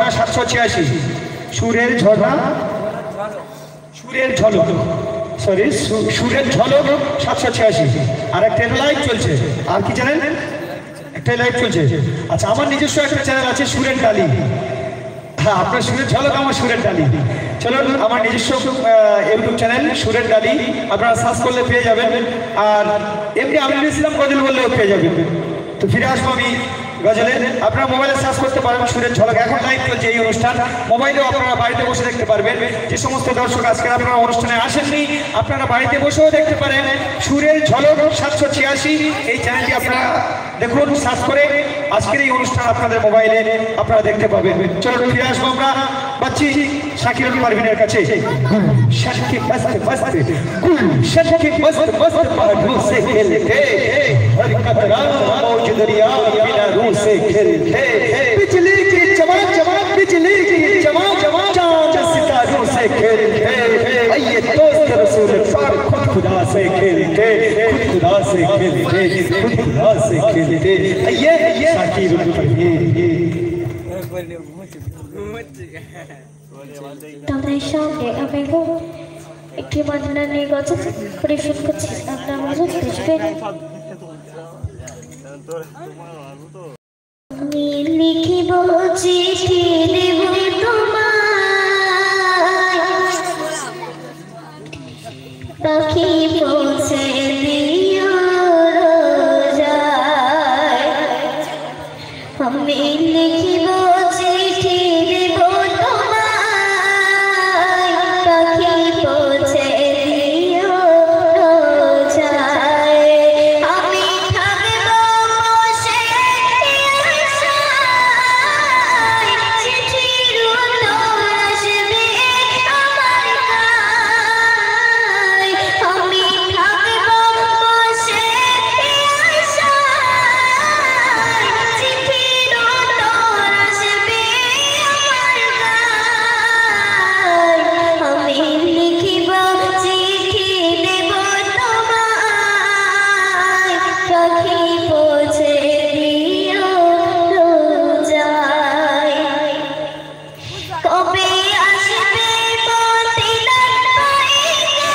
ঝর্ণা 786, সুরের ঝর্ণা, সুরের ঝলক, সরি সুরের ঝলক 786, আর একটা লাইভ চলছে। আর কি জানেন, একটা লাইভ চলছে। আচ্ছা, আমার নিজস্ব একটা চ্যানেল আছে সুরের ডালি। হ্যাঁ, আপনার সুরের ঝলক, আমার সুরের ডালি। চলুন, আমার নিজস্ব ইউটিউব চ্যানেল সুরের ডালি, আপনারা সার্চ করলে পেয়ে যাবেন। আর এমনি আমিনুল ইসলাম গজল বললেও পেয়ে যাবেন। তো ফিরে আসবো আমি গজলে। আপনারা মোবাইলে সার্চ করতে পারবেন সুরের ঝলক। এখন লাইভ চলছে এই অনুষ্ঠান, মোবাইলেও আপনারা বাড়িতে বসে দেখতে পারবেন। যে সমস্ত দর্শক আজকে আপনারা অনুষ্ঠানে আসেননি, আপনারা বাড়িতে বসেও দেখতে পারেন সুরের ঝলক 786। এই চ্যানেলটি আপনারা দেখুন, সার্চ করে আজকের এই অনুষ্ঠান আপনাদের মোবাইলে আপনারা দেখতে পাবেন। চলুন ফিরে আসবো আমরা বাচ্চি শাকিরুল পারভিনের কাছে। শাকিব মস্ত মস্ত গুলশন के मस्त मस्त बादलों से खेलते, हर कतरा मौज दरिया बिना रूह से खेलते, बिजली की चमक चमक, बिजली की चमक चमक, चांद सितारों से खेलते, आइए दोस्त रसूल पाक खुद खुदा से खेलते, खुद खुदा से खेलते, खुद खुदा से खेलते, आइए शाकिरुल पारवीन। তাদের সঙ্গে আমি একটি মান্না নিয়ে গজল পরিবেশন করছি, আপনার মজা বুঝবেন। আমি লিখিব চিঠি দেব তোমায়, পাখি পৌঁছে দিও রোজায়। আমি লিখিব চিঠি দেব তোমায়, পাখি পৌঁছে দিও রোজায়। আমি থাকব বসে আশায়, চিঠির উত্তর আসবে আমার গায়ে। আমি থাকব বসে আশায়, চিঠির উত্তর আসবে আমার গায়ে। আমি লিখিব চিঠি দেব তোমায়, পাখি পৌঁছে দিও রোজায়। কবে আসবে মদিনার পয়গাম,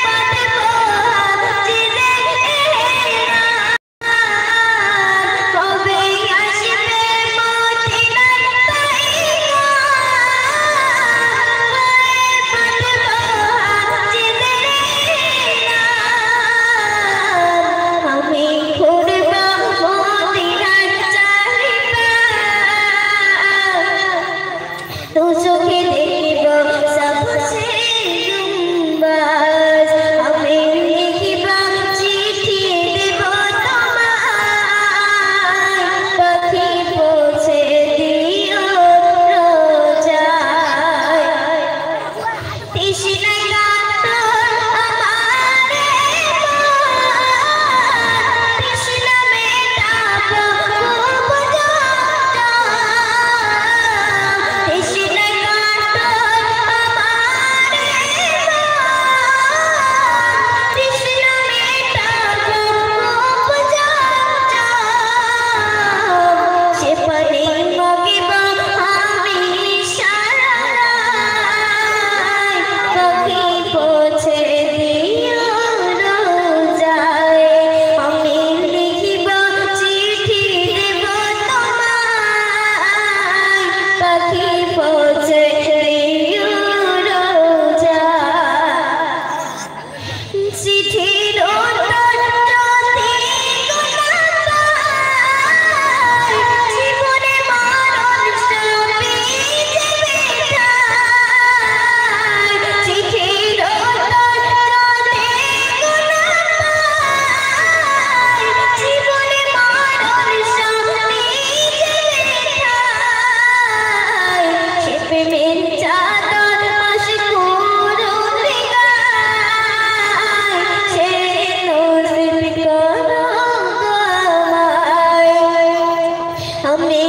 পাঠাবো হাজিরে এহরাম। কবে আসবে মদিনার পয়গাম, পাঠাবো হাজিরে এহরাম। আমি ঘুরব মদিনার চারিপাশ, দু চোখে দেখিব সবচে গুম্বাজ। আমি লিখিব চিঠি দেব তোমায়, পাখি পৌঁছে দিও রোজায়। তৃষ্ণায় কাতর আমারে মন, তৃষ্ণা মেটাবো খুব জলজায়। তৃষ্ণায় কাতর আমারে মন, তৃষ্ণা মেটাবো খুব জলজায়। সে পানি মগিব আমি সারা রাত, পাখি পৌঁছে দিও রোজায়। আমি লিখিব চিঠি দেব তোমায়, পাখি পৌঁছে দিও রোজায়। চিঠির উত্তর যদি না পাই, জীবনে মরণ সবই যাবে ঠাই। চিঠির উত্তর যদি না পাই, জীবনে মরণ সবই যাবে ঠাই। সে প্রেমের চাদর আশকুর উঠে গায়, সে নসিব করো আমায়। আমি